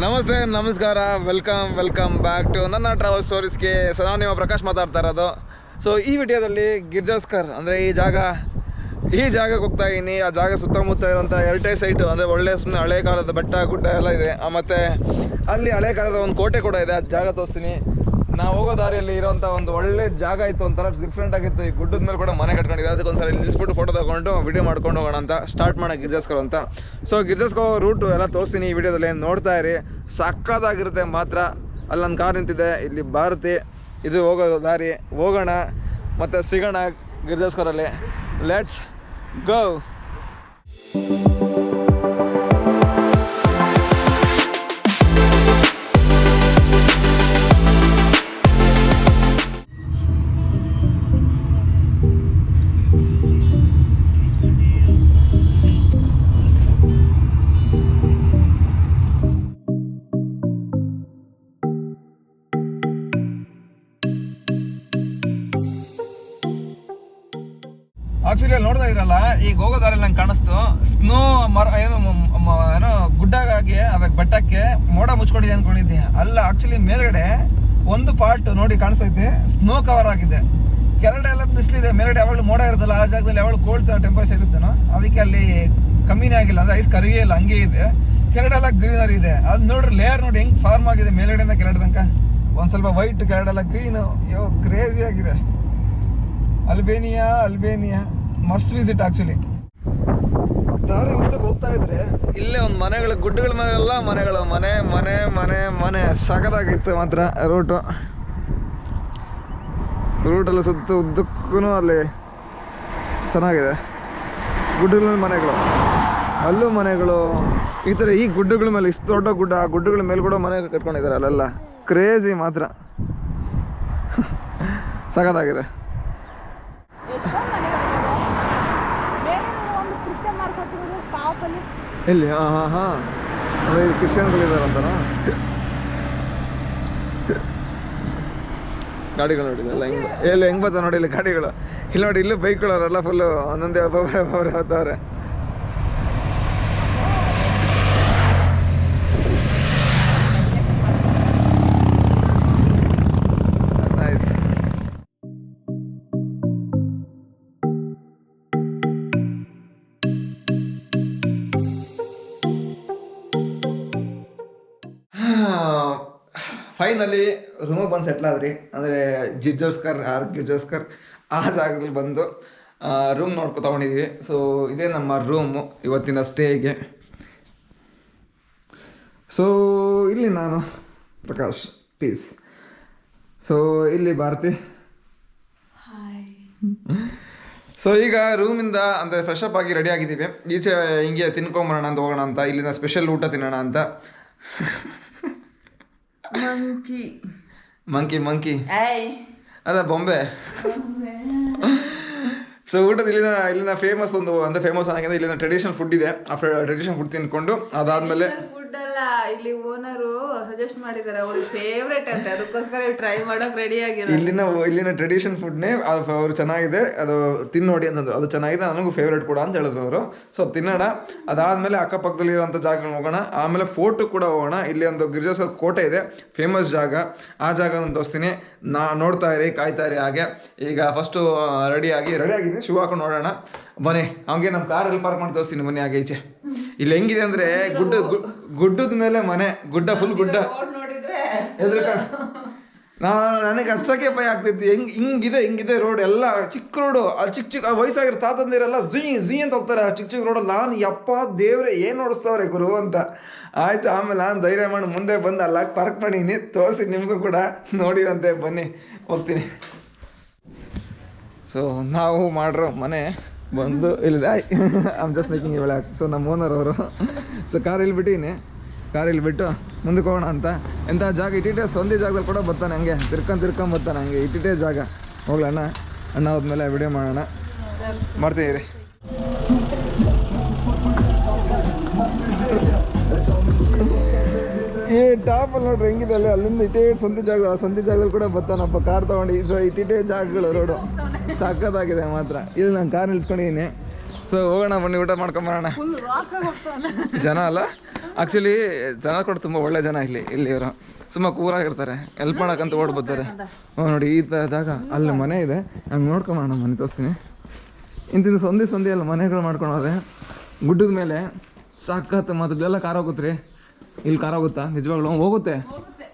ನಮಸ್ತೆ ನಮಸ್ಕಾರ welcome back to ನನ್ನ ಟ್ರಾವೆಲ್ ಸ್ಟೋರೀಸ್ಗೆ. ಸೊ ನಾನು ನಿಮ್ಮ ಪ್ರಕಾಶ್ ಮಾತಾಡ್ತಾ ಇರೋದು. ಸೊ ಈ ವಿಡಿಯೋದಲ್ಲಿ ಗಿರ್ಜಾಸ್ಕರ್ ಅಂದರೆ ಈ ಜಾಗಕ್ಕೆ ಹೋಗ್ತಾ ಇದ್ದೀನಿ. ಆ ಜಾಗ ಸುತ್ತಮುತ್ತ ಇರೋಂಥ ಎರಟೆ ಸೈಟು ಅಂದರೆ ಒಳ್ಳೆ ಸುಮ್ಮನೆ ಹಳೆ ಕಾಲದ ಬೆಟ್ಟ ಗುಡ್ಡ ಎಲ್ಲ ಇದೆ. ಮತ್ತು ಅಲ್ಲಿ ಹಳೆ ಕಾಲದ ಒಂದು ಕೋಟೆ ಕೂಡ ಇದೆ. ಆ ಜಾಗ ತೋರಿಸ್ತೀನಿ. ನಾವು ಹೋಗೋ ದಾರಿಯಲ್ಲಿ ಇರೋಂಥ ಒಂದು ಒಳ್ಳೆ ಜಾಗ ಇತ್ತು, ಒಂಥರ ಡಿಫ್ರೆಂಟ್ ಆಗಿತ್ತು. ಈ ಗುಡ್ಡದ ಮೇಲೆ ಕೂಡ ಮನೆ ಕಟ್ಕೊಂಡಿದೆ. ಅದಕ್ಕೊಂದ್ಸಲ ನಿಲ್ಲಿಸ್ಬಿಟ್ಟು ಫೋಟೋ ತಗೊಂಡು ವಿಡಿಯೋ ಮಾಡ್ಕೊಂಡು ಹೋಗೋಣ ಅಂತ ಸ್ಟಾರ್ಟ್ ಮಾಡೋಣ ಗಿರ್ಜಾಸ್ಕರ್ ಅಂತ. ಸೊ ಗಿರ್ಜಾಸ್ಕರ್ ರೂಟು ಎಲ್ಲ ತೋರಿಸ್ತೀನಿ ಈ ವಿಡಿಯೋದಲ್ಲಿ, ನೋಡ್ತಾ ಇರಿ. ಸಕ್ಕತ್ತಾಗಿರುತ್ತೆ ಮಾತ್ರ. ಅಲ್ಲಿ ನನ್ನ ಕಾರ್ ನಿಂತಿದೆ, ಇಲ್ಲಿ ಭಾರತಿ, ಇದು ಹೋಗೋ ದಾರಿ. ಹೋಗೋಣ ಮತ್ತು ಸಿಗೋಣ ಗಿರ್ಜಾಸ್ಕರಲ್ಲಿ. Let's go. ಆಕ್ಚುಲಿ ಅಲ್ಲಿ ನೋಡ್ತಾ ಇದ್ರಲ್ಲ, ಈಗ ಹೋಗೋ ದಾರಿಯಲ್ಲಿ ನಂಗೆ ಕಾಣಿಸ್ತು ಸ್ನೋ ಏನೋ ಗುಡ್ಡಾಗಿ ಅದಕ್ಕೆ ಬೆಟ್ಟಕ್ಕೆ ಮೋಡ ಮುಚ್ಕೊಂಡಿದೆ ಅನ್ಕೊಂಡಿದ್ದೆ. ಅಲ್ಲ, ಆಕ್ಚುಲಿ ಮೇಲ್ಗಡೆ ಒಂದು ಪಾರ್ಟ್ ನೋಡಿ ಕಾಣಿಸ್ತೈತೆ, ಸ್ನೋ ಕವರ್ ಆಗಿದೆ. ಕೆಳಗಡೆ ಎಲ್ಲ ಬಿಸಿಲಿದೆ, ಮೇಲ್ಗಡೆ ಯಾವಾಗಲೂ ಮೋಡ ಇರುತ್ತಲ್ಲ, ಆ ಜಾಗದಲ್ಲಿ ಯಾವಾಗಲೂ ಕೋಲ್ಡ್ ಟೆಂಪರೇಚರ್ ಇರುತ್ತೇನೋ, ಅದಕ್ಕೆ ಅಲ್ಲಿ ಕಮ್ಮಿನೇ ಆಗಿಲ್ಲ, ಅಂದರೆ ಐಸ್ ಕರಿಗೇ ಇಲ್ಲ, ಹಂಗೆ ಇದೆ. ಕೆಳಗಡೆ ಎಲ್ಲ ಗ್ರೀನರಿ ಇದೆ. ಅದು ನೋಡ್ರಿ, ಲೇಯರ್ ನೋಡಿ ಹೆಂಗೆ ಫಾರ್ಮ್ ಆಗಿದೆ ಮೇಲ್ಗಡೆಯಿಂದ ಕೆಳಗಡೆ ತನಕ. ಒಂದು ಸ್ವಲ್ಪ ವೈಟ್, ಕೆಳಗಡೆ ಎಲ್ಲ ಗ್ರೀನು. ಅಯ್ಯೋ ಕ್ರೇಜಿ ಆಗಿದೆ. Albania must visit. ಆಕ್ಚುಲಿ ದಾರಿ ಉದ್ದಕ್ಕೆ ಹೋಗ್ತಾ ಇದ್ರೆ ಇಲ್ಲೇ ಒಂದು ಮನೆಗಳು, ಗುಡ್ಡಗಳ ಮೇಲೆಲ್ಲ ಮನೆಗಳು, ಮನೆ ಸಖತ್ತಾಗಿತ್ತು ಮಾತ್ರ. ರೂಟಲ್ಲಿ ಸುತ್ತ ಉದ್ದಕ್ಕೂ ಅಲ್ಲಿ ಚೆನ್ನಾಗಿದೆ. ಗುಡ್ಡಗಳ ಮೇಲೆ ಮನೆಗಳು, ಅಲ್ಲೂ ಮನೆಗಳು, ಈ ಥರ ಈ ಗುಡ್ಡಗಳ ಮೇಲೆ ಇಷ್ಟು ದೊಡ್ಡ ಗುಡ್ಡ, ಆ ಗುಡ್ಡಗಳ ಮೇಲೆ ಕೂಡ ಮನೆ ಕಟ್ಕೊಂಡಿದ್ದಾರೆ. ಅಲ್ಲೆಲ್ಲ ಕ್ರೇಜಿ ಮಾತ್ರ. ಸಖತ್ತಾಗಿದೆ. ಎಲ್ಲಿ? ಹಾಂ ಅದೇ ಕ್ರಿಶ್ಚಿಯನ್ಗಳಿದ್ದಾರೆ ಅಂತನಾ? ಗಾಡಿಗಳು ನೋಡಿಲ್ಲ ಹೆಂಗೆ ಬರ್ತಾವೆ ನೋಡಿ ಇಲ್ಲಿ ಗಾಡಿಗಳು. ಇಲ್ಲಿ ನೋಡಿ, ಇಲ್ಲೂ ಬೈಕ್ಗಳವರೆಲ್ಲ ಫುಲ್ಲು ಒಂದೊಂದೇ ಒಬ್ಬೊಬ್ಬರೇ ಹೋಗ್ತಾವ್ರೆ. ಫೈನಲಿ ರೂಮಿಗೆ ಬಂದು ಸೆಟ್ಲ್ ಆದ್ರಿ. ಅಂದರೆ ಗಿರ್ಜಾಸ್ಕರ್ ಆ ಜಾಗದಲ್ಲಿ ಬಂದು ರೂಮ್ ನೋಡ್ಕೊ ತೊಗೊಂಡಿದ್ವಿ. ಸೊ ಇದೇ ನಮ್ಮ ರೂಮು ಇವತ್ತಿನ ಸ್ಟೇಗೆ. ಸೊ ಇಲ್ಲಿ ನಾನು ಪ್ರಕಾಶ್ ಪೀಸ್. ಸೊ ಇಲ್ಲಿ ಭಾರತಿ. ಸೊ ಈಗ ರೂಮಿಂದ ಅಂದರೆ ಫ್ರೆಶ್ ಅಪ್ ಆಗಿ ರೆಡಿ ಆಗಿದ್ದೀವಿ. ಈಚೆ ಹಿಂಗೆ ತಿನ್ಕೊಂಬರೋಣ ಅಂತ ಹೋಗೋಣ ಅಂತ, ಇಲ್ಲಿಂದ ಸ್ಪೆಷಲ್ ಊಟ ತಿನ್ನೋಣ ಅಂತ. ಮಂಕಿ ಅದ ಬೊಂಬೆ. ಸೊ ಊಟದ ಇಲ್ಲಿನ ಫೇಮಸ್ ಒಂದು ಅಂದರೆ ಫೇಮಸ್ ಆಗಿದೆ. ಇಲ್ಲಿನ ಟ್ರೆಡಿಷನಲ್ ಫುಡ್ ಇದೆ. ಆ ಟ್ರೆಡಿಷನಲ್ ಫುಡ್ ತಿನ್ಕೊಂಡು ಅದಾದ್ಮೇಲೆ ಫುಡ್ ಅಲ್ಲ, ಇಲ್ಲಿ ಓನರು ಸಜೆಸ್ಟ್ ಮಾಡಿದ್ದಾರೆ, ಅವ್ರಿಗೆ ಫೇವ್ರೇಟ್ ಅಂತ, ಅದಕ್ಕೋಸ್ಕರ ಟ್ರೈ ಮಾಡೋಕೆ ರೆಡಿ ಆಗಿರೋ. ಇಲ್ಲಿನ ಟ್ರೆಡಿಷನ್ ಫುಡ್ನೇ ಅವ್ರು ಚೆನ್ನಾಗಿದೆ, ಅದು ತಿನ್ನೋಡಿ ಅಂತಂದ್ರು. ಅದು ಚೆನ್ನಾಗಿದೆ, ನನಗೂ ಫೇವ್ರೇಟ್ ಕೂಡ ಅಂತ ಹೇಳಿದ್ರು ಅವರು. ಸೊ ತಿನ್ನೋಣ. ಅದಾದಮೇಲೆ ಅಕ್ಕಪಕ್ಕದಲ್ಲಿ ಇರೋಂಥ ಜಾಗಗಳು ಹೋಗೋಣ. ಆಮೇಲೆ ಫೋರ್ಟ್ ಕೂಡ ಹೋಗೋಣ. ಇಲ್ಲಿ ಒಂದು ಗಿರ್ಜಾಸ್ಕರ್ ಕೋಟೆ ಇದೆ, ಫೇಮಸ್ ಜಾಗ. ಆ ಜಾಗನ ತೋರಿಸ್ತೀನಿ. ನೋಡ್ತಾ ಇರಿ, ಕಾಯ್ತಾ ಇರಿ. ಹಾಗೆ ಈಗ ಫಸ್ಟು ರೆಡಿಯಾಗಿದೆ, ಶೂ ಹಾಕೊಂಡು ನೋಡೋಣ ಬನ್ನಿ. ಹಂಗೆ ನಮ್ಮ ಕಾರಲ್ಲಿ ಪಾರ್ಕ್ ಮಾಡಿ ತೋರಿಸ್ತೀನಿ ಬನ್ನಿ. ಹಾಗೆ ಈಚೆ ಇಲ್ಲಿ ಹೆಂಗಿದೆ ಅಂದರೆ ಗುಡ್ಡದ ಮೇಲೆ ಮನೆ, ಗುಡ್ಡ ಫುಲ್ ಗುಡ್ಡ. ನನಗೆ ಹತ್ಸಕ್ಕೆ ಭಯ ಆಗ್ತೈತಿ. ಹಿಂಗಿದೆ ರೋಡ್ ಎಲ್ಲ, ಚಿಕ್ಕ ರೋಡು. ಅಲ್ಲಿ ಚಿಕ್ಕ ವಯಸ್ಸಾಗಿರೋ ತಾತಂದಿರೆಲ್ಲ ಜುಯ್ ಅಂತ ಹೋಗ್ತಾರೆ ಆ ಚಿಕ್ಕ ರೋಡಲ್ಲಿ. ನಾನು ಯಪ್ಪ ದೇವ್ರೆ ಏನು ಓಡಿಸ್ತವ್ರೆ ಗುರು ಅಂತ ಆಯಿತು. ಆಮೇಲೆ ನಾನು ಧೈರ್ಯ ಮಾಡಿ ಮುಂದೆ ಬಂದು ಅಲ್ಲ ಪಾರ್ಕ್ ಮಾಡೀನಿ, ತೋರಿಸಿ ನಿಮಗೂ ಕೂಡ ನೋಡಿರಂತೆ. ಬನ್ನಿ ಹೋಗ್ತೀನಿ. ಸೊ ನಾವು ಮಾಡಿರೋ ಮನೆ ಬಂದು ಇಲ್ಲಿದೆ. ಐಮ್ ಜಸ್ಟ್ ಮೇಕಿಂಗ್ ಇವಾಗ. ಸೊ ನಮ್ಮ ಓನರ್ ಅವರು. ಸೊ ಕಾರ್ ಇಲ್ಲಿ ಬಿಟ್ಟು ಮುಂದಕ್ಕೆ ಹೋಗೋಣ ಅಂತ. ಎಂಥ ಜಾಗ ಇಟ್ಟಿಟ್ಟೆ ಒಂದೇ ಜಾಗದಲ್ಲಿ ಕೂಡ ಬರ್ತಾನೆ, ಹಂಗೆ ತಿರ್ಕೊಂಡು ಬರ್ತಾನೆ, ಹಂಗೆ ಇಟ್ಟಿಟ್ಟೆ ಜಾಗ. ಹೋಗ್ಲಣ್ಣ, ಅಣ್ಣ ಹೋದ್ಮೇಲೆ ವಿಡಿಯೋ ಮಾಡೋಣ, ಮಾಡ್ತೀವಿ. ಈ ಟಾಪಲ್ಲಿ ನೋಡ್ರಿ ಹೆಂಗಿದೆ ಅಲ್ಲಿ, ಅಲ್ಲಿಂದ ಇಟೇ ಸ್ವಂತ ಜಾಗದಲ್ಲಿ ಕೂಡ ಬರ್ತಾನಪ್ಪ ಕಾರ್ ತೊಗೊಂಡು. ಇಟ್ಟಿಟ್ಟೆ ಜಾಗಗಳು ರೋಡು ಸಕ್ಕತ್ತಾಗಿದೆ ಮಾತ್ರ. ಇದು ನಾನು ಕಾರ್ ನಿಲ್ಸ್ಕೊಂಡಿದ್ದೀನಿ. ಸೊ ಹೋಗೋಣ ಬನ್ನಿ, ಊಟ ಮಾಡ್ಕೊಂಬರೋಣ. ಜನ ಅಲ್ಲ ಆ್ಯಕ್ಚುಲಿ ಜನ ಕೂಡ ತುಂಬ ಒಳ್ಳೆ ಜನ ಇಲ್ಲಿ ಇವರು ಸುಮ್ಮ ಕೂರಾಗಿರ್ತಾರೆ, ಹೆಲ್ಪ್ ಮಾಡೋಕ್ಕಂತ ಓಡ್ಬೋತಾರೆ. ನೋಡಿ ಈ ಥರ ಜಾಗ ಅಲ್ಲಿ ಮನೆ ಇದೆ, ಹಂಗೆ ನೋಡ್ಕೊಂಬೋಣ ಮನೆ ತೋರಿಸ್ತೀನಿ. ಇಂತಿಂದು ಸಂಧಿ ಎಲ್ಲ ಮನೆಗಳು ಮಾಡ್ಕೊಂಡವ್ರೆ ಗುಡ್ಡದ ಮೇಲೆ. ಸಾಕತ್ತು ಮತ್ತು ಇಲ್ಲೆಲ್ಲ ಕಾರ್ ಹೋಗುತ್ತೆ ರೀ. ಇಲ್ಲಿ ಕಾರ್ ಹೋಗುತ್ತಾ ನಿಜವಾಗ್ಲೂ?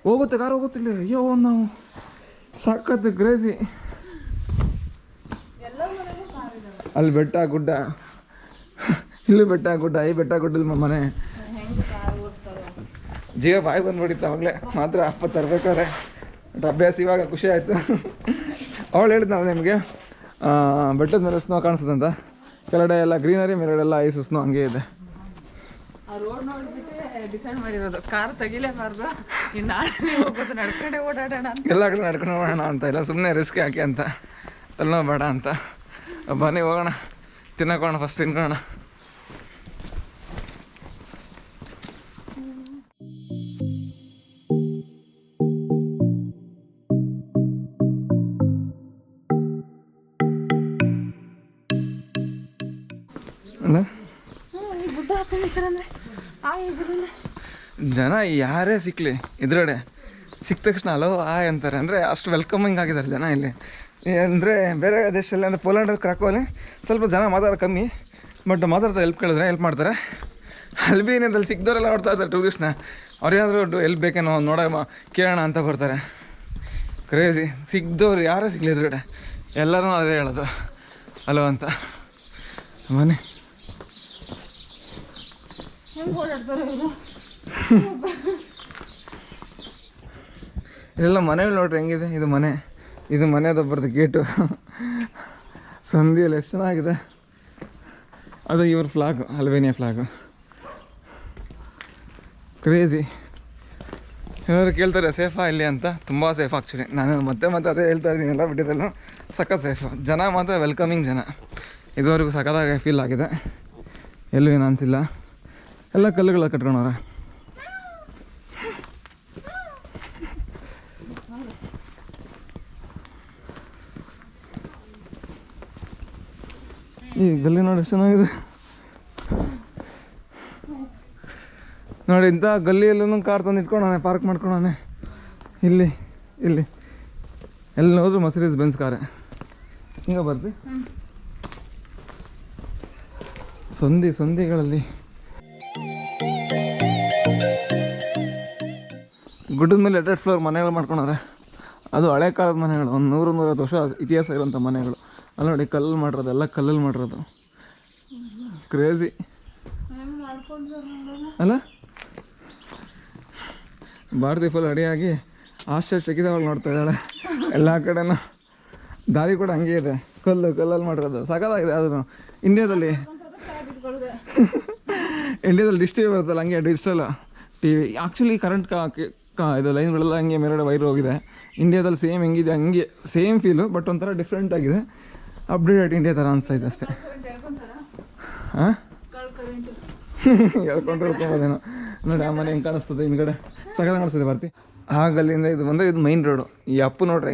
ಹೋಗುತ್ತೆ ಕಾರ್ ಹೋಗುತ್ತೆ ಇಲ್ಲಿ. ಅಯ್ಯೋ ನಾವು ಸಾಕತ್ತು ಕ್ರೇಜಿ. ಅಲ್ಲಿ ಬೆಟ್ಟ ಗುಡ್ಡ, ಇಲ್ಲಿ ಬೆಟ್ಟ ಗುಡ್ಡ, ಈ ಬೆಟ್ಟ ಗುಡ್ಡದ ಮನೆ. ಜೀವ ಬಾಯಿ ಬಂದ್ಬಿಟ್ಟಿತ್ತು ಅವಾಗಲೇ ಮಾತ್ರ ಅಪ್ಪ ತರಬೇಕಾದ್ರೆ. ಬಟ್ ಅಭ್ಯಾಸ ಇವಾಗ ಖುಷಿ ಆಯಿತು. ಅವಳು ಹೇಳಿದ್ನಲ್ಲ ನಿಮಗೆ ಬೆಟ್ಟದ ಮೇಲೆ ಸ್ನೋ ಕಾಣಿಸ್ತದಂತ. ಕೆಳಗಡೆ ಎಲ್ಲ ಗ್ರೀನರಿ, ಮೇಲೆಲ್ಲ ಐಸು ಸ್ನೋ ಹಂಗೆ ಇದೆ. ರೋಡ್ ನೋಡ್ಬಿಟ್ಟೆ ಡಿಸೈಡ್ ಮಾಡಿರೋದು ಕಾರ್ ತೆಗಿಲೇಬಾರ್ದು, ನಡ್ಕೊಂಡೆ ಓಡಾಡೋಣ ಅಂತ. ಎಲ್ಲ ಕಡೆ ನಡ್ಕೊಂಡು ಹೋಗೋಣ ಅಂತ, ಇಲ್ಲ ಸುಮ್ಮನೆ ರಿಸ್ಕ್ ಯಾಕೆ ಅಂತ, ತಲೆನೋ ಬೇಡ ಅಂತ. ಬನ್ನಿ ಹೋಗೋಣ, ತಿನ್ನಕೋಣ, ಫಸ್ಟ್ ತಿನ್ಕೊಳ್ಳೋಣ. ಅಲ್ಲ ಜನ ಯಾರೇ ಸಿಕ್ಕಲಿ ಎದುರುಗಡೆ ಸಿಕ್ಕ ತಕ್ಷಣ ಹಲೋ ಆಯ್ ಅಂತಾರೆ. ಅಂದರೆ ಅಷ್ಟು ವೆಲ್ಕಮಿಂಗ್ ಆಗಿದ್ದಾರೆ ಜನ ಇಲ್ಲಿ. ಅಂದರೆ ಬೇರೆ ದೇಶದಲ್ಲಿ ಅಂದರೆ ಪೋಲ್ಯಾಂಡ್, ಕ್ರಾಕೋಲಿ ಸ್ವಲ್ಪ ಜನ ಮಾತಾಡೋದು ಕಮ್ಮಿ, ಬಟ್ ಮಾತಾಡ್ತಾರೆ. ಹೆಲ್ಪ್ ಕೇಳಿದ್ರೆ ಹೆಲ್ಪ್ ಮಾಡ್ತಾರೆ. ಅಲ್ಬೇನಿಯಾದಲ್ಲಿ ಸಿಕ್ದವರೆಲ್ಲ ನೋಡ್ತಾ ಇರ್ತಾರೆ ಟೂರಿಸ್ಟ್ನ. ಅವ್ರ್ಯಾದ್ರು ಹೆಲ್ಪ್ ಬೇಕೇನೋ ಕೇಳೋಣ ಅಂತ ಬರ್ತಾರೆ. ಕ್ರೇಜಿ. ಸಿಕ್ದವ್ರು ಯಾರೇ ಸಿಗಲಿ ಎದುರುಗಡೆ ಎಲ್ಲರೂ ಅದೇ ಹೇಳೋದು ಹಲೋ ಅಂತ. ಮನೆ ಇಲ್ಲೆಲ್ಲ ಮನೆಗಳು ನೋಡ್ರಿ ಹೆಂಗಿದೆ. ಇದು ಮನೆಯದೊಬ್ಬರದ್ದು ಗೇಟು. ಸಂಧಿಯಲ್ಲಿ ಎಷ್ಟು ಚೆನ್ನಾಗಿದೆ. ಅದು ಇವ್ರ ಫ್ಲಾಗು, ಅಲ್ಬೇನಿಯಾ ಫ್ಲಾಗು. ಕ್ರೇಜಿ. ಏನಾದ್ರು ಕೇಳ್ತಾರೆ ಸೇಫಾ ಇಲ್ಲಿ ಅಂತ. ತುಂಬ ಸೇಫ್ ಆ್ಯಕ್ಚುಲಿ. ನಾನು ಮತ್ತೆ ಅದೇ ಹೇಳ್ತಾ ಇದ್ದೀನಿ ಎಲ್ಲ ಬಿಟ್ಟಿದ್ದಲ್ಲೂ. ಸಖತ್ ಸೇಫು. ಜನ ಮಾತ್ರ ವೆಲ್ಕಮಿಂಗ್ ಜನ. ಇದುವರೆಗೂ ಸಖತ್ತಾಗಿ ಫೀಲ್ ಆಗಿದೆ. ಎಲ್ಲೂ ಏನು ಅನಿಸಿಲ್ಲ. ಎಲ್ಲ ಕಲ್ಲುಗಳ ಕಟ್ಕೊಂಡವ್ರೆ. ಈ ಗಲ್ಲಿ ನೋಡಿ ಎಷ್ಟು ಚೆನ್ನಾಗಿದೆ ನೋಡಿ. ಇಂಥ ಗಲ್ಲಿಯಲ್ಲೂ ಕಾರ್ ತಂದು ಇಟ್ಕೊಂಡವನೆ, ಪಾರ್ಕ್ ಮಾಡ್ಕೊಂಡವನೆ. ಇಲ್ಲಿ ಎಲ್ಲಿ ಹೋದ್ರು ಮರ್ಸಿಡೀಸ್ ಬೆಂಜ್ ಕಾರೇ. ಹಿಂಗೆ ಬರ್ತಿ ಸಂಧಿಗಳಲ್ಲಿ ಗುಡ್ಡದ ಮೇಲೆ 2 ಫ್ಲೋರ್ ಮನೆಗಳು ಮಾಡ್ಕೊಂಡವ್ರೆ. ಅದು ಹಳೆ ಕಾಲದ ಮನೆಗಳು, ಒಂದು 100-150 ವರ್ಷ ಇತಿಹಾಸ ಇರೋಂಥ ಮನೆಗಳು. ಅಲ್ಲಿ ನೋಡಿ ಕಲ್ಲಲ್ಲಿ ಮಾಡಿರೋದು, ಎಲ್ಲ ಕಲ್ಲಲ್ಲಿ ಮಾಡಿರೋದು. ಕ್ರೇಜಿ ಅಲ್ಲ? ಭಾರತಿ ಫುಲ್ ರೆಡಿಯಾಗಿ ಆಶ್ಚರ್ಯಚಕಿತವಾಗಿ ನೋಡ್ತಾ ಇದ್ದಾಳೆ. ಎಲ್ಲ ಕಡೆನೂ ದಾರಿ ಕೂಡ ಹಂಗೆ ಇದೆ, ಕಲ್ಲಲ್ಲಿ ಮಾಡಿರೋದು. ಸಖತ್ತಾಗಿದೆ. ಆದ್ರೂ ಇಂಡಿಯಾದಲ್ಲಿ ಡಿಶ್ ಟಿ ವಿ ಬರುತ್ತಲ್ಲ, ಹಂಗೆ digital T V. Actually current ಇದು ಲೈನ್ಗಳೆಲ್ಲ ಹಂಗೆ ಮೇಲ್ಗಡೆ ವೈರ್ ಹೋಗಿದೆ. ಇಂಡಿಯಾದಲ್ಲಿ ಸೇಮ್ ಹೆಂಗಿದೆ ಹಂಗೆ ಸೇಮ್ ಫೀಲು, ಬಟ್ ಒಂಥರ ಡಿಫ್ರೆಂಟ್ ಆಗಿದೆ. ಅಪ್ಡೇಟೆಡ್ ಇಂಡಿಯಾ ಥರ ಅನಿಸ್ತಾ ಇದೆ ಅಷ್ಟೇ. ಹಾಂ ಹೇಳ್ಕೊಂಡ್ಬೋದೇನೋ. ನೋಡಿ ಆ ಮನೆ ಹೆಂಗೆ ಕಾಣಿಸ್ತದೆ ಹಿಂದ್ಗಡೆ, ಸಖತ್ ಕಾಣಿಸ್ತದೆ ಭಾರತಿ. ಆಗಲ್ಲಿಂದ ಇದು ಬಂದರೆ ಇದು ಮೈನ್ ರೋಡು. ಈ ಅಪ್ಪು ನೋಡ್ರಿ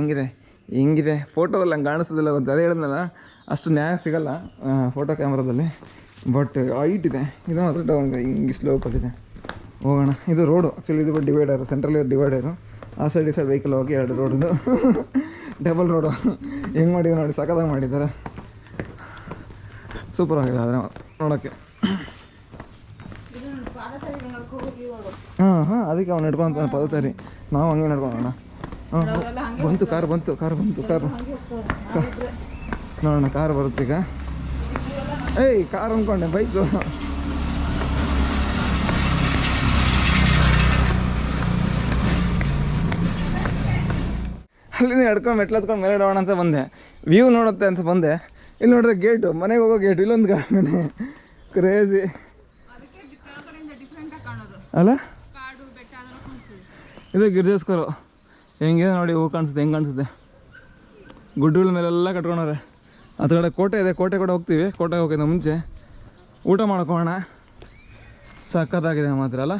ಹೆಂಗಿದೆ ಫೋಟೋದಲ್ಲಿ ಹಂಗೆ ಕಾಣಿಸೋದಿಲ್ಲ. ಗೊತ್ತು ಅದೇ ಹೇಳಿದ್ನಲ್ಲ, ಅಷ್ಟು ನ್ಯಾಯ ಸಿಗೋಲ್ಲ ಫೋಟೋ ಕ್ಯಾಮ್ರಾದಲ್ಲಿ. ಬಟ್ ಹೈಟ್ ಇದೆ. ಇದು ಮಾತ್ರ ಡೌನ್ ಇದೆ, ಹಿಂಗೆ ಸ್ಲೋಪ್ ಆಗಿದೆ. ಹೋಗೋಣ. ಇದು ರೋಡು ಆ್ಯಕ್ಚುಲಿ. ಇದು ಡಿವೈಡರು, ಸೆಂಟ್ರಲ್ ಡಿವೈಡರು. ಆ ಸೈಡ್ ಈ ಸೈಡ್ ವೆಹಿಕಲ್ ಹೋಗಿ 2 ರೋಡಿದು ಡಬಲ್ ರೋಡು. ಹೆಂಗೆ ಮಾಡಿದ್ರು ನೋಡಿ, ಸಖತ್ತಾಗಿ ಮಾಡಿದ್ದಾರೆ. ಸೂಪರ್ ಆಗಿದೆ ಆದರೆ ನೋಡೋಕ್ಕೆ. ಹಾಂ ಅದಕ್ಕೆ ಅವ್ನು ನಡ್ಕೊಂತ ಪದಚಾರಿ. ನಾವು ಹಂಗೆ ನಡ್ಕೊಳ್ಳೋಣ. ಬಂತು ಕಾರ್ ನೋಡೋಣ. ಕಾರ್ ಬರುತ್ತೀಗ. ಏಯ್ ಕಾರ್ ಅಂದ್ಕೊಂಡೆ, ಬೈಕು. ಅಲ್ಲಿಂದ ಎಡ್ಕೊಂಡು ಮೆಟ್ಲತ್ಕೊಂಡು ಮೇಲೆ ಹೋಗೋಣ ಅಂತ ಬಂದೆ. ವ್ಯೂ ನೋಡುತ್ತೆ ಅಂತ ಬಂದೆ. ಇಲ್ಲಿ ನೋಡಿದ್ರೆ ಗೇಟು, ಮನೆಗೆ ಹೋಗೋ ಗೇಟು. ಇಲ್ಲೊಂದು ಮನೆ. ಕ್ರೇಜಿ ಅಲ್ಲ? ಇದು ಗಿರ್ಜಾಸ್ಕರು. ಹೆಂಗೆ ನೋಡಿ ಊರು ಕಾಣಿಸುತ್ತೆ, ಹೆಂಗೆ ಕಾಣಿಸುತ್ತೆ. ಗುಡ್ಡಗಳ ಮೇಲೆಲ್ಲ ಕಟ್ಕೊಂಡವ್ರೆ. ಆ ಕಡೆ ಕೋಟೆ ಇದೆ, ಕೋಟೆ ಕೂಡ ಹೋಗ್ತೀವಿ. ಕೋಟೆಗೆ ಹೋಗಿದ್ದ ಮುಂಚೆ ಊಟ ಮಾಡ್ಕೊಳ್ಳೋಣ. ಸಖತ್ತಾಗಿದೆ ಮಾತ್ರ ಅಲ್ಲ?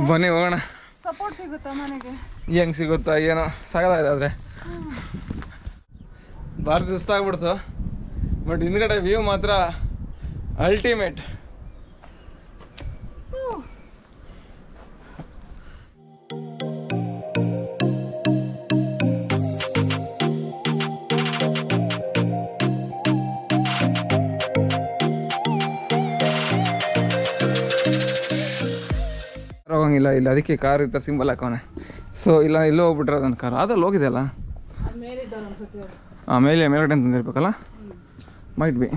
ಬನ್ನಿ ಹೋಗೋಣ. ಸಪೋರ್ಟ್ ಸಿಗುತ್ತಾ ಮನೆಗೆ? ಹೆಂಗೆ ಸಿಗುತ್ತಾ ಏನೋ, ಸಖತ್ತಾಗಿದೆ. ಆದರೆ ಭಾರತ ಸುಸ್ತಾಗ್ಬಿಡ್ತು. ಬಟ್ ಹಿಂದ್ಗಡೆ ವ್ಯೂ ಮಾತ್ರ ಅಲ್ಟಿಮೇಟ್. ಹೋಗಂಗಿಲ್ಲ ಇಲ್ಲ, ಅದಕ್ಕೆ ಕಾರ್ ಈ ಥರ ಸಿಂಬಲ್ ಹಾಕೋನೆ. ಸೊ ಇಲ್ಲ ಎಲ್ಲೋ ಹೋಗ್ಬಿಟ್ರೆ ಅದನ್ನು ಕಾರು ಅದ್ರಲ್ಲಿ ಹೋಗಿದೆಯಲ್ಲ ಮೇಲ್ಗಡೆ ತಂದಿರ್ಬೇಕಲ್ಲ, ಮೈಟ್ ಬಿ.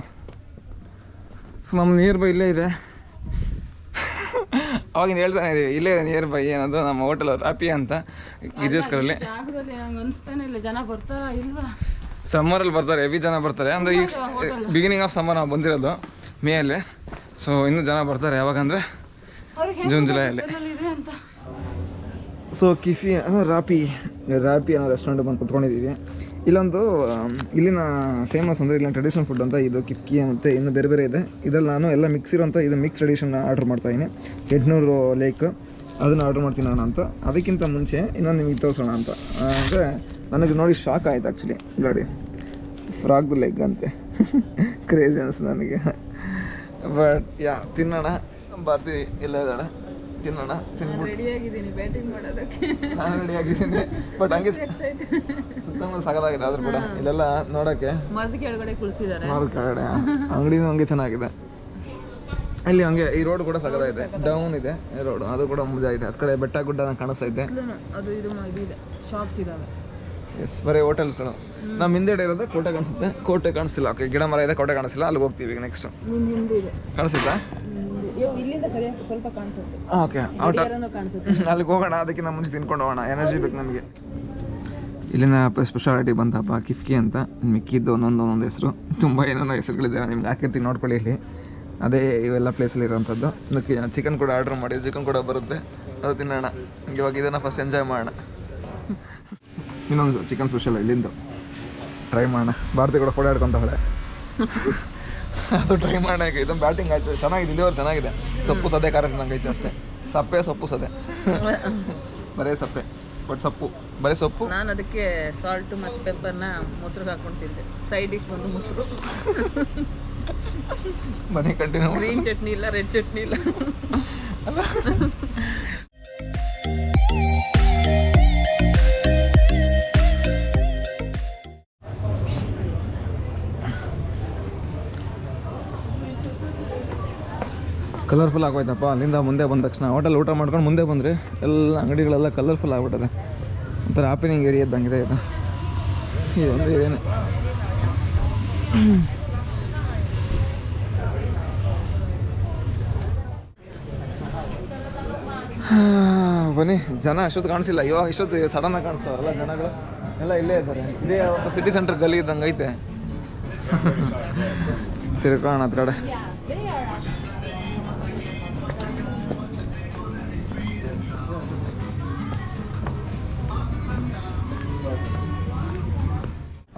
ಸೊ ನಮ್ಮ ನಿಯರ್ ಬೈ ಇಲ್ಲೇ ಇದೆ. ಅವಾಗಿಂದ ಹೇಳ್ತಾನೆ ಇದೀವಿ, ಇಲ್ಲೇ ಇದೆ ನಿಯರ್ ಬೈ ಏನದು ನಮ್ಮ ಹೋಟೆಲ್ ರಾಪಿ ಅಂತ ಗಿರ್ಜಸ್ಕರಲ್ಲಿ. ಸಮ್ಮರಲ್ಲಿ ಬರ್ತಾರೆ, ಹೆವಿ ಜನ ಬರ್ತಾರೆ. ಅಂದರೆ ಈಗ ಬಿಗಿನಿಂಗ್ ಆಫ್ ಸಮ್ಮರ್ ನಾವು ಬಂದಿರೋದು ಮೇಯಲ್ಲಿ. ಸೊ ಇನ್ನೂ ಜನ ಬರ್ತಾರೆ ಯಾವಾಗಂದರೆ ಜೂನ್ ಜುಲೈಯಲ್ಲಿ. ಸೊ ಕಿಫಿ ರಾಪಿ ಅನ್ನೋ ರೆಸ್ಟೋರೆಂಟ್ ಬಂದು ಕುತ್ಕೊಂಡಿದ್ದೀವಿ. ಇಲ್ಲೊಂದು ಇಲ್ಲಿನ ಫೇಮಸ್ ಅಂದರೆ ಇಲ್ಲಿನ ಟ್ರೆಡಿಷನಲ್ ಫುಡ್ ಅಂತ ಇದು ಕಿಫ್ಕಿ ಮತ್ತು ಇನ್ನು ಬೇರೆ ಬೇರೆ ಇದೆ. ಇದರಲ್ಲಿ ನಾನು ಎಲ್ಲ ಮಿಕ್ಸ್ ಇರೋಂಥ ಇದು ಮಿಕ್ಸ್ ಟ್ರೆಡಿಷನ್ ಆರ್ಡ್ರ್ ಮಾಡ್ತಾಯಿದ್ದೀನಿ. 800 ಲೇಕ್ ಅದನ್ನು ಆರ್ಡ್ರ್ ಮಾಡ್ತೀನಿ ನಾನು ಅಂತ. ಅದಕ್ಕಿಂತ ಮುಂಚೆ ಇನ್ನೊಂದು ನಿಮಗೆ ತೋರಿಸೋಣ ಅಂತ. ಅಂದರೆ ನನಗೆ ನೋಡಿ ಶಾಕ್ ಆಯಿತು ಆ್ಯಕ್ಚುಲಿ. ನೋಡಿ ಫ್ರಾಗ್ದು ಲೆಗ್ ಅಂತೆ. ಕ್ರೇಜಿ ಅನಿಸ್ತು ನನಗೆ. ಬಟ್ ತಿನ್ನೋಣ ಬರ್ತೀವಿ. ಎಲ್ಲ ಇದ್ದಾಳೆ, ತಿನ್ನೋಣ. ನಾನು ರೆಡಿ ಆಗಿದ್ದೀನಿ. ಬಟ್ ಹಂಗೆ ಸುತ್ತಮುತ್ತ ಸಾಕಾಗಿದೆ. ಆದ್ರೂ ಕೂಡ ಇಲ್ಲೆಲ್ಲ ನೋಡೋಕ್ಕೆ ಮರದ ಕೆಳಗಡೆ ಅಂಗಡಿನೂ ಹಂಗೆ ಚೆನ್ನಾಗಿದೆ. ಇಲ್ಲಿ ಹಂಗೆ ಈ ರೋಡ್ ಕೂಡ ಸಾಕಾಗಿದೆ, ಡೌನ್ ಇದೆ ರೋಡ್, ಅದು ಕೂಡ ಮಜಾ ಇದೆ. ಆ ಕಡೆ ಬೆಟ್ಟ ಗುಡ್ಡ ಕಾಣಿಸ್ತೈತೆ. ಎಸ್, ಬರೀ ಹೋಟೆಲ್ಸ್ಗಳು. ನಮ್ಮ ಹಿಂದೆಡೆ ಇರೋದು ಕೋಟೆ ಕಾಣಿಸುತ್ತೆ. ಕೋಟೆ ಕಾಣಿಸ್ತಿಲ್ಲ. ಓಕೆ, ಗಿಡ ಮರ ಇದೆ, ಕೋಟೆ ಕಾಣಿಸ್ತಿಲ್ಲ. ಅಲ್ಲಿಗೆ ಹೋಗ್ತೀವಿ ಈಗ ನೆಕ್ಸ್ಟ್. ಕಾಣಿಸುತ್ತಾ? ಓಕೆ, ಅಲ್ಲಿಗೆ ಹೋಗೋಣ. ಅದಕ್ಕಿಂತ ಮುಂಚೆ ತಿನ್ಕೊಂಡು ಹೋಗೋಣ, ಎನರ್ಜಿ ಬೇಕು ನಮಗೆ. ಇಲ್ಲಿನ ಸ್ಪೆಷಾಲಿಟಿ ಬಂತಪ್ಪ ಕಿಫ್ಕಿ ಅಂತ. ಮಿಕ್ಕಿದ್ದು ಒಂದೊಂದು ಹೆಸರು, ತುಂಬ ಏನೇನೋ ಹೆಸರುಗಳಿದೆ, ನಿಮ್ಗೆ ಹಾಕಿರ್ತೀನಿ ನೋಡ್ಕೊಳ್ಳಿ. ಇಲ್ಲಿ ಅದೇ ಇವೆಲ್ಲ ಪ್ಲೇಸಲ್ಲಿ ಇರೋವಂಥದ್ದು. ಚಿಕನ್ ಕೂಡ ಆರ್ಡ್ರ್ ಮಾಡಿ, ಚಿಕನ್ ಕೂಡ ಬರುತ್ತೆ, ಅದು ತಿನ್ನೋಣ. ಇವಾಗ ಇದನ್ನು ಫಸ್ಟ್ ಎಂಜಾಯ್ ಮಾಡೋಣ. ಇನ್ನೊಂದು ಚಿಕನ್ ಸ್ಪೆಷಲ್ ಇಲ್ಲಿಂದು ಟ್ರೈ ಮಾಡೋಣ. ಭಾರತಿ ಕೂಡ ಓಡಾಡ್ಕೊಂತ ಹೊಳೆ ಅದು ಟ್ರೈ ಮಾಡೋಕೆ. ಇದನ್ನು ಬ್ಯಾಟಿಂಗ್ ಆಯಿತು, ಚೆನ್ನಾಗಿದೆ. ಇಲ್ಲಿವರೆಗೆ ಚೆನ್ನಾಗಿದೆ. ಸೊಪ್ಪು ಸದೆ ಖಾರ ತಿನ್ನಂಗೈತೆ ಅಷ್ಟೇ. ಸಪ್ಪೆ ಸೊಪ್ಪು ಸದೆ ಬರೀ ಸಪ್ಪೆ, ಬಟ್ ಸೊಪ್ಪು ಬರೀ ಸೊಪ್ಪು. ನಾನು ಅದಕ್ಕೆ ಸಾಲ್ಟ್ ಮತ್ತು ಪೆಪ್ಪರ್ನ ಮೊಸರು ಹಾಕೊಂಡು ತಿಂದೆ. ಸೈಡ್ ಡಿಶ್ ಬಂದು ಮೊಸರು. ಬನ್ನಿ ಕಂಟಿನ್ಯೂ. ಗ್ರೀನ್ ಚಟ್ನಿ ಇಲ್ಲ, ರೆಡ್ ಚಟ್ನಿ ಇಲ್ಲ. ಕಲರ್ಫುಲ್ ಆಗೋಯ್ತಪ್ಪ. ಅಲ್ಲಿಂದ ಮುಂದೆ ಬಂದ ತಕ್ಷಣ ಹೋಟೆಲ್ ಊಟ ಮಾಡ್ಕೊಂಡು ಮುಂದೆ ಬಂದರೆ ಎಲ್ಲ ಅಂಗಡಿಗಳೆಲ್ಲ ಕಲರ್ಫುಲ್ ಆಗ್ಬಿಟ್ಟದೆ. ಒಂಥರ ಹ್ಯಾಪಿನಿಂಗ್ ಏರಿಯಾ ಇದ್ದಂಗಿದೆ ಇದು. ಇದೊಂದು ಏರಿಯಾನೇ. ಬನ್ನಿ. ಜನ ಅಷ್ಟೊತ್ತು ಕಾಣಿಸಿಲ್ಲ, ಇವಾಗ ಇಷ್ಟೊತ್ತು ಸಡನ್ನಾಗಿ ಕಾಣಿಸ್ತಾವಲ್ಲ ಜನಗಳು ಎಲ್ಲ ಇಲ್ಲೇ ಇದ್ದಾರೆ. ಇದೇ ಸಿಟಿ ಸೆಂಟರ್ ಗಲ್ಲಿ ಇದ್ದಂಗೆ ಐತೆ. ತಿರ್ಕೊಳ್ಳೋಣ ಹತ್ರ ಕಡೆ.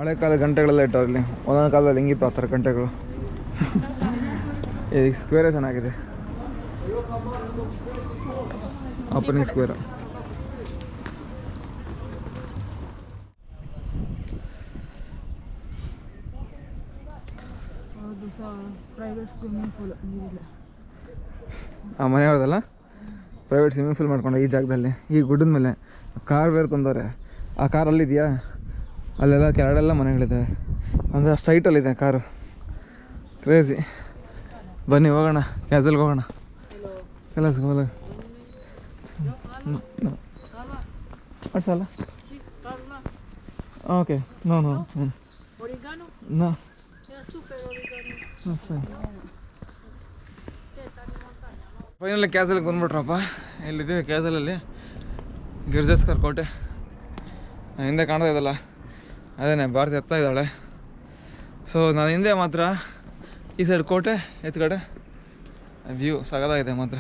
ಹಳೆ ಕಾಲದ ಗಂಟೆಗಳೆಲ್ಲ ಇಟ್ಟವ್ರು ಇಲ್ಲಿ. ಒಂದೊಂದು ಕಾಲದಲ್ಲಿ ಹಿಂಗಿತ್ತು ಆ ಥರ ಗಂಟೆಗಳು. ಈ ಸ್ಕ್ವೇರೇ ಚೆನ್ನಾಗಿದೆ, ಓಪನಿಂಗ್ ಸ್ಕ್ವೇರ್. ಆ ಮನೆಯವ್ರದಲ್ಲ ಪ್ರೈವೇಟ್ ಸ್ವಿಮ್ಮಿಂಗ್ ಪೂಲ್ ಮಾಡ್ಕೊಂಡು ಈ ಜಾಗದಲ್ಲಿ, ಈ ಗುಡ್ಡದ ಮೇಲೆ ಕಾರ್ ಬೇರೆ ತಂದವ್ರೆ. ಆ ಕಾರ್ ಅಲ್ಲಿದೆಯಾ, ಅಲ್ಲೆಲ್ಲ ಕೆಳಗಡೆಲ್ಲ ಮನೆಗಳಿದ್ದಾವೆ. ಅಂದರೆ ಸ್ಟ್ರೈಟಲ್ಲಿದೆ ಕಾರು. ಕ್ರೇಜಿ. ಬನ್ನಿ ಹೋಗೋಣ, ಕ್ಯಾಸಲ್ಗೆ ಹೋಗೋಣ. ಕೆಲಸಕ್ಕೆ ಹೋಗಲ್ಲ ಅಲ್ಲ. Okay, no no no. Finally ಕ್ಯಾಸಲ್ಗೆ ಬಂದ್ಬಿಟ್ರಪ್ಪ. ಇಲ್ಲಿದ್ದೀವಿ ಕ್ಯಾಸಲಲ್ಲಿ, ಗಿರ್ಜಸ್ಕರ್ ಕೋಟೆ. ಹಿಂದೆ ಕಾಣ್ತಾ ಇದ್ದಲ್ಲ ಅದೇನೆ ಭಾರತಿ ಹತ್ತಾ ಇದ್ದಾಳೆ. ಸೊ ನಾನು ಹಿಂದೆ ಮಾತ್ರ ಈ ಸೈಡ್ ಕೋಟೆ, ಎತ್ಕಡೆ ವ್ಯೂ ಸಗದಾಗಿದೆ ಮಾತ್ರ.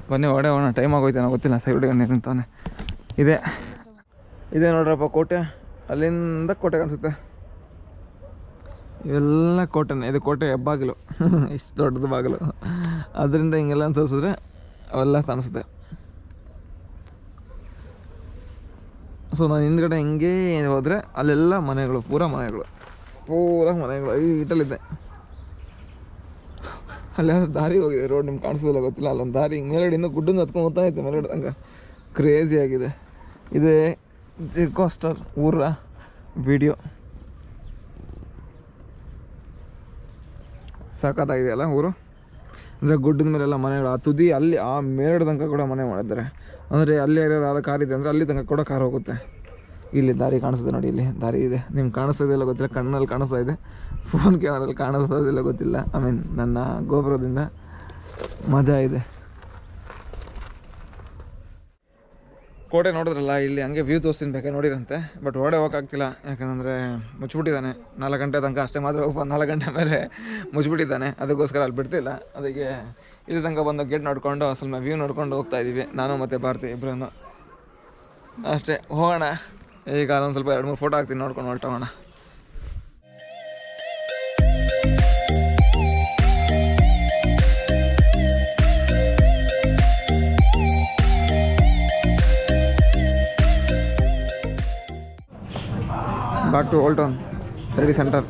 ಬನ್ನಿ ಹೊಡೆ ಹೋಗೋಣ. ಟೈಮ್ ಆಗೋಯ್ತು, ನನಗೆ ಗೊತ್ತಿಲ್ಲ. ಸೈಡ್ಗೆ ನಿಂತಾನೆ. ಇದೆ ನೋಡ್ರಪ್ಪ ಕೋಟೆ. ಅಲ್ಲಿಂದ ಕೋಟೆ ಕಾಣಿಸುತ್ತೆ. ಇವೆಲ್ಲ ಕೋಟೆನೇ. ಇದು ಕೋಟೆ ಹೆಬ್ಬಾಗಿಲು. ಇಷ್ಟು ದೊಡ್ಡದು ಬಾಗಿಲು. ಅದರಿಂದ ಹಿಂಗೆಲ್ಲ ತೋರಿಸಿದ್ರೆ ಅವೆಲ್ಲ ಕಾಣಿಸುತ್ತೆ. ಸೊ ನಾನು ಹಿಂದ್ಗಡೆ ಹಿಂಗೆ ಹೋದರೆ ಅಲ್ಲೆಲ್ಲ ಮನೆಗಳು, ಪೂರ ಮನೆಗಳು. ಈಟಲ್ಲಿದ್ದೆ. ಅಲ್ಲಿ ದಾರಿ ಹೋಗಿದೆ, ರೋಡ್ ನಿಮ್ಗೆ ಕಾಣಿಸೋದಿಲ್ಲ ಗೊತ್ತಿಲ್ಲ. ಅಲ್ಲೊಂದು ದಾರಿ ಹಿಂಗೆ ಮೇಲ್ಗಡೆ ಇನ್ನೂ ಗುಡ್ಡನ್ನು ಹತ್ಕೊಂಡು ಹೋಗ್ತಾ ಇತ್ತು ಮೇಲ್ಗಡೆ ಹಂಗೆ. ಕ್ರೇಜಿ ಆಗಿದೆ. ಇದೇ ಜಿರ್ಕೋಸ್ಟರ್ ಊರ ವಿಡಿಯೋ. ಸಖತ್ತಾಗಿದೆಯಲ್ಲ ಊರು. ಅಂದರೆ ಗುಡ್ಡದ ಮೇಲೆಲ್ಲ ಮನೆಗಳು, ಆ ತುದಿ ಅಲ್ಲಿ ಆ ಮೇಲ್ಗಡೆ ತನಕ ಕೂಡ ಮನೆ ಮಾಡಿದ್ದಾರೆ. ಅಂದರೆ ಅಲ್ಲಿ ಯಾರು ಕಾರ್ ಇದೆ ಅಂದರೆ ಅಲ್ಲಿ ತನಕ ಕೂಡ ಕಾರ್ ಹೋಗುತ್ತೆ. ಇಲ್ಲಿ ದಾರಿ ಕಾಣಿಸ್ತದೆ ನೋಡಿ, ಇಲ್ಲಿ ದಾರಿ ಇದೆ. ನಿಮ್ಗೆ ಕಾಣಿಸ್ತೋದಿಲ್ಲ ಗೊತ್ತಿಲ್ಲ, ಕಣ್ಣಲ್ಲಿ ಕಾಣಿಸ್ತಾ ಇದೆ, ಫೋನ್ ಕ್ಯಾಮ್ರಲ್ಲಿ ಕಾಣಿಸೋದಿಲ್ಲ ಗೊತ್ತಿಲ್ಲ. ಐ ಮೀನ್ ನನ್ನ ಗೋಪುರದಿಂದ ಮಜಾ ಇದೆ. ಕೋಟೆ ನೋಡಿದ್ರಲ್ಲ, ಇಲ್ಲಿ ಹಂಗೆ ವ್ಯೂ ತೋರಿಸ್ತೀನಿ ಬೇಕಾದ್ರೆ ನೋಡಿರಂತೆ. ಬಟ್ ಒಳಗಡೆ ಹೋಗೋಕ್ಕಾಗ್ತಿಲ್ಲ, ಯಾಕಂದರೆ ಮುಚ್ಚಿಬಿಟ್ಟಿದ್ದಾನೆ. 4 ಗಂಟೆ ತನಕ ಅಷ್ಟೇ ಮಾತ್ರ ಓಪನ್, 4 ಗಂಟೆ ಮೇಲೆ ಮುಚ್ಚಿಬಿಟ್ಟಿದ್ದಾನೆ. ಅದಕ್ಕೋಸ್ಕರ ಅಲ್ಲಿ ಬಿಡ್ತಿಲ್ಲ. ಅದಕ್ಕೆ ಇಲ್ಲಿ ತನಕ ಬಂದು ಗೇಟ್ ನೋಡ್ಕೊಂಡು ಸ್ವಲ್ಪ ವ್ಯೂ ನೋಡ್ಕೊಂಡು ಹೋಗ್ತಾ ಇದ್ದೀವಿ, ನಾನು ಮತ್ತು ಭಾರತಿ ಇಬ್ಬರೂ ಅಷ್ಟೇ. ಹೋಗೋಣ ಈಗ, ಒಂದು ಸ್ವಲ್ಪ 2-3 ಫೋಟೋ ಹಾಕ್ತೀನಿ, ನೋಡ್ಕೊಂಡು ಹೊರಟೋಗೋಣ. Back to old town city centre.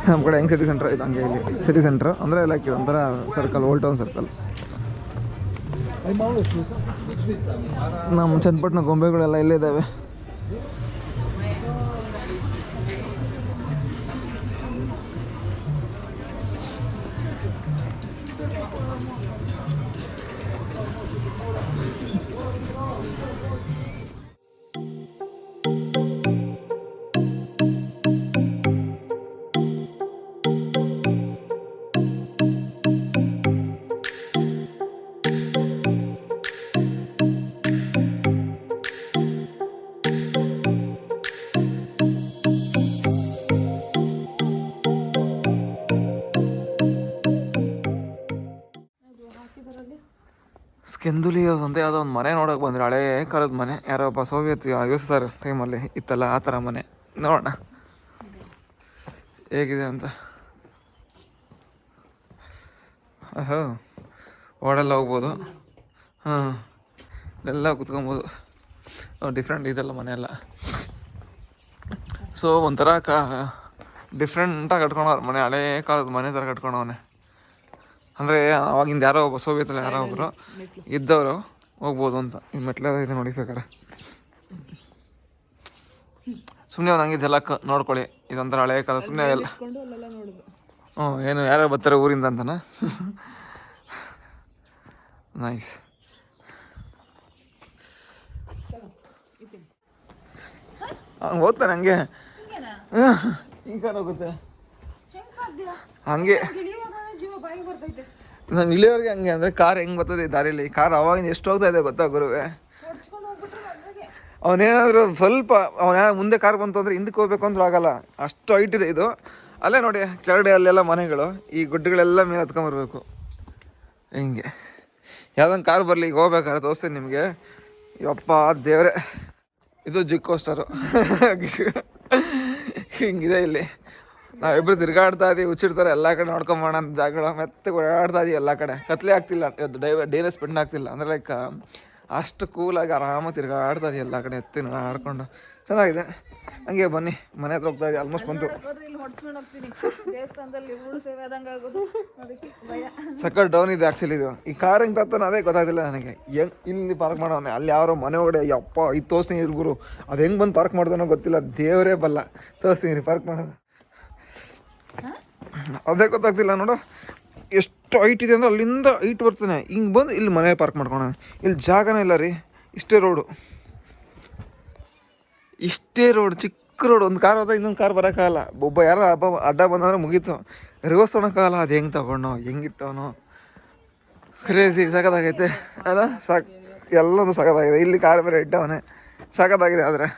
ನಮ್ಮ ಕಡೆ ಹೆಂಗೆ ಸಿಟಿ ಸೆಂಟರ್ ಇದು ಹಂಗೆ ಇಲ್ಲಿ ಸಿಟಿ ಸೆಂಟ್ರ್ ಅಂದರೆ ಲೈಕ್ ಒಂಥರ ಸರ್ಕಲ್, ಓಲ್ಡ್ ಟೌನ್ ಸರ್ಕಲ್. ನಮ್ಮ ಚನ್ನಪಟ್ಟಣ ಗೊಂಬೆಗಳೆಲ್ಲ ಇಲ್ಲೇ ಇದ್ದಾವೆ. ಸ್ಕೆಂದುಲಿ ಅಂತ ಯಾವುದೋ ಒಂದು ಮನೆ ನೋಡೋಕೆ ಬಂದರೆ, ಹಳೇ ಕಾಲದ ಮನೆ, ಯಾರೋ ಒಬ್ಬ ಸೋವಿಯತ್ ಯುಎಸ್ಆರ್ ಟೈಮಲ್ಲಿ ಇತ್ತಲ್ಲ ಆ ಥರ ಮನೆ. ನೋಡೋಣ ಹೇಗಿದೆ ಅಂತ. ಓಡೆಲ್ಲ ಹೋಗ್ಬೋದು. ಹಾಂ, ಎಲ್ಲ ಕುತ್ಕೊಬೋದು. ಡಿಫ್ರೆಂಟ್ ಇದೆಲ್ಲ ಮನೆಯೆಲ್ಲ. ಸೊ ಒಂಥರ ಡಿಫ್ರೆಂಟಾಗಿ ಕಟ್ಕೊಂಡವ್ರು ಮನೆ, ಹಳೇ ಕಾಲದ ಮನೆ ಥರ ಕಟ್ಕೊಂಡವನೆ. ಅಂದರೆ ಅವಾಗಿಂದ ಯಾರೋ ಒಬ್ಬ ಸೋವಿಯತಲ್ಲಿ ಯಾರೋ ಒಬ್ಬರು ಇದ್ದವರು ಹೋಗ್ಬೋದು ಅಂತ. ಈ ಮೆಟ್ಲೆಲ್ಲ ಇದೆ ನೋಡಿ ಬೇಕಾರೆ. ಸುಮ್ಮನೆ ಒಂದು ಹಂಗೆ ಜಲಕ್ ನೋಡ್ಕೊಳ್ಳಿ, ಇದೊಂಥರ ಹಳೇ ಕಾಲ. ಸುಮ್ಮನೆ ಎಲ್ಲ ಏನು ಯಾರು ಬರ್ತಾರೆ ಊರಿಂದ ಅಂತನ. ನೈಸ್. ಹಂಗೆ ಹೋಗ್ತಾನೆ ಹಂಗೆ, ಈ ಕಾರ್ ಹೋಗುತ್ತೆ ಹಂಗೆ. ನಾವು ಇಲ್ಲಿವರೆಗೆ ಹಂಗೆ ಅಂದರೆ ಕಾರ್ ಹೆಂಗೆ ಬರ್ತದೆ ದಾರಿಯಲ್ಲಿ. ಕಾರ್ ಅವಾಗಿಂದ ಎಷ್ಟು ಹೋಗ್ತಾ ಇದೆ ಗೊತ್ತಾ ಗುರುವೆ. ಅವನೇನಾದರೂ ಸ್ವಲ್ಪ ಮುಂದೆ ಕಾರ್ ಬಂತು ಅಂದರೆ ಹಿಂದಕ್ಕೆ ಹೋಗ್ಬೇಕು ಅಂದ್ರೆ ಆಗಲ್ಲ, ಅಷ್ಟು ಹೈಟ್ ಇದೆ ಇದು. ಅಲ್ಲೇ ನೋಡಿ ಕೆಳಗಡೆ ಅಲ್ಲೆಲ್ಲ ಮನೆಗಳು, ಈ ಗುಡ್ಡಗಳೆಲ್ಲ ಮೇಲೆ ಹತ್ಕೊಂಬರ್ಬೇಕು ಹಿಂಗೆ. ಯಾವುದೊಂದು ಕಾರ್ ಬರಲಿ, ಈಗ ಹೋಗ್ಬೇಕಾದ್ರೆ ತೋರಿಸ್ತೀನಿ ನಿಮಗೆ. ಯಪ್ಪ ದೇವರೇ, ಇದು ಜಿಗ್ ಕೋಸ್ಟರು ಹಿಂಗಿದೆ. ಇಲ್ಲಿ ನಾವಿಬ್ಬರು ತಿರ್ಗಾಡ್ತಾ ಇದೀವಿ, ಹುಚ್ಚಿರ್ತಾರೆ ಎಲ್ಲ ಕಡೆ ನೋಡ್ಕೊಂಬೋಣ ಅಂತ ಜಾಗಗಳು. ಮತ್ತೆ ಓಡಾಡ್ತಾ ಇದೀವಿ ಎಲ್ಲ ಕಡೆ. ಕತ್ಲೆ ಆಗ್ತಿಲ್ಲ, ಡೈಲಿ ಸ್ಪೆಂಡ್ ಆಗ್ತಿಲ್ಲ. ಅಂದರೆ ಲೈಕ್ ಅಷ್ಟು ಕೂಲಾಗಿ ಆರಾಮಾಗಿ ತಿರ್ಗಾಡ್ತಾ ಇದೀವಿ ಎಲ್ಲ ಕಡೆ, ಎತ್ತಿ ಆಡ್ಕೊಂಡು ಚೆನ್ನಾಗಿದೆ. ಹಂಗೆ ಬನ್ನಿ, ಮನೆ ಹತ್ರ ಹೋಗ್ತಾ ಇದೀವಿ, ಆಲ್ಮೋಸ್ಟ್ ಬಂತು. ಸಕ್ಕತ್ ಡೌನ್ ಇದೆ ಆ್ಯಕ್ಚುಲಿ ಇದು. ಈ ಕಾರ್ ಹೆಂಗೆ ತರ್ತಾನೆ ಅದೇ ಗೊತ್ತಾಗ್ತಿಲ್ಲ ನನಗೆ. ಹೆಂಗೆ ಇಲ್ಲಿ ಪಾರ್ಕ್ ಮಾಡೋನೆ, ಅಲ್ಲಿ ಯಾರೋ ಮನೆ ಒಳಗಡೆ ಯಪ್ಪ ಇದು ತೋರಿಸ್ತೀನಿ ಇರ್ಗುರು, ಅದು ಹೆಂಗೆ ಬಂದು ಪಾರ್ಕ್ ಮಾಡ್ತಾನೋ ಗೊತ್ತಿಲ್ಲ, ದೇವರೇ ಬಲ್ಲ. ತೋರಿಸ್ತೀನಿ ಪಾರ್ಕ್ ಮಾಡೋದು, ಅದೇ ಗೊತ್ತಾಗ್ತಿಲ್ಲ. ನೋಡು ಎಷ್ಟು ಹೈಟ್ ಇದೆ ಅಂದರೆ ಅಲ್ಲಿಂದ ಹೈಟ್ ಬರ್ತಾನೆ, ಹಿಂಗೆ ಬಂದು ಇಲ್ಲಿ ಮನೆ ಪಾರ್ಕ್ ಮಾಡ್ಕೊಳ. ಇಲ್ಲಿ ಜಾಗನೇ ಇಲ್ಲ ರೀ, ಇಷ್ಟೇ ರೋಡು, ಇಷ್ಟೇ ರೋಡ್, ಚಿಕ್ಕ ರೋಡ್. ಒಂದು ಕಾರ್ ಹೋದಾಗ ಇನ್ನೊಂದು ಕಾರ್ ಬರೋಕ್ಕಾಗಲ್ಲ. ಒಬ್ಬ ಯಾರೋ ಅಡ್ಡ ಬಂದಂದ್ರೆ ಮುಗೀತು, ರಿವರ್ಸ್ ತೊಗೊಳಕ್ಕಾಗಲ್ಲ. ಅದು ಹೆಂಗೆ ತಗೊಂಡು ಹೆಂಗಿಟ್ಟವನು, ಕ್ರೇಜಿ. ಸಖತ್ತಾಗೈತೆ ಅಲ್ಲ, ಎಲ್ಲದೂ ಸಖತ್ತಾಗಿದೆ. ಇಲ್ಲಿ ಕಾರ್ ಬೇರೆ ಇಟ್ಟವನೇ, ಸಖತ್ತಾಗಿದೆ. ಆದರೆ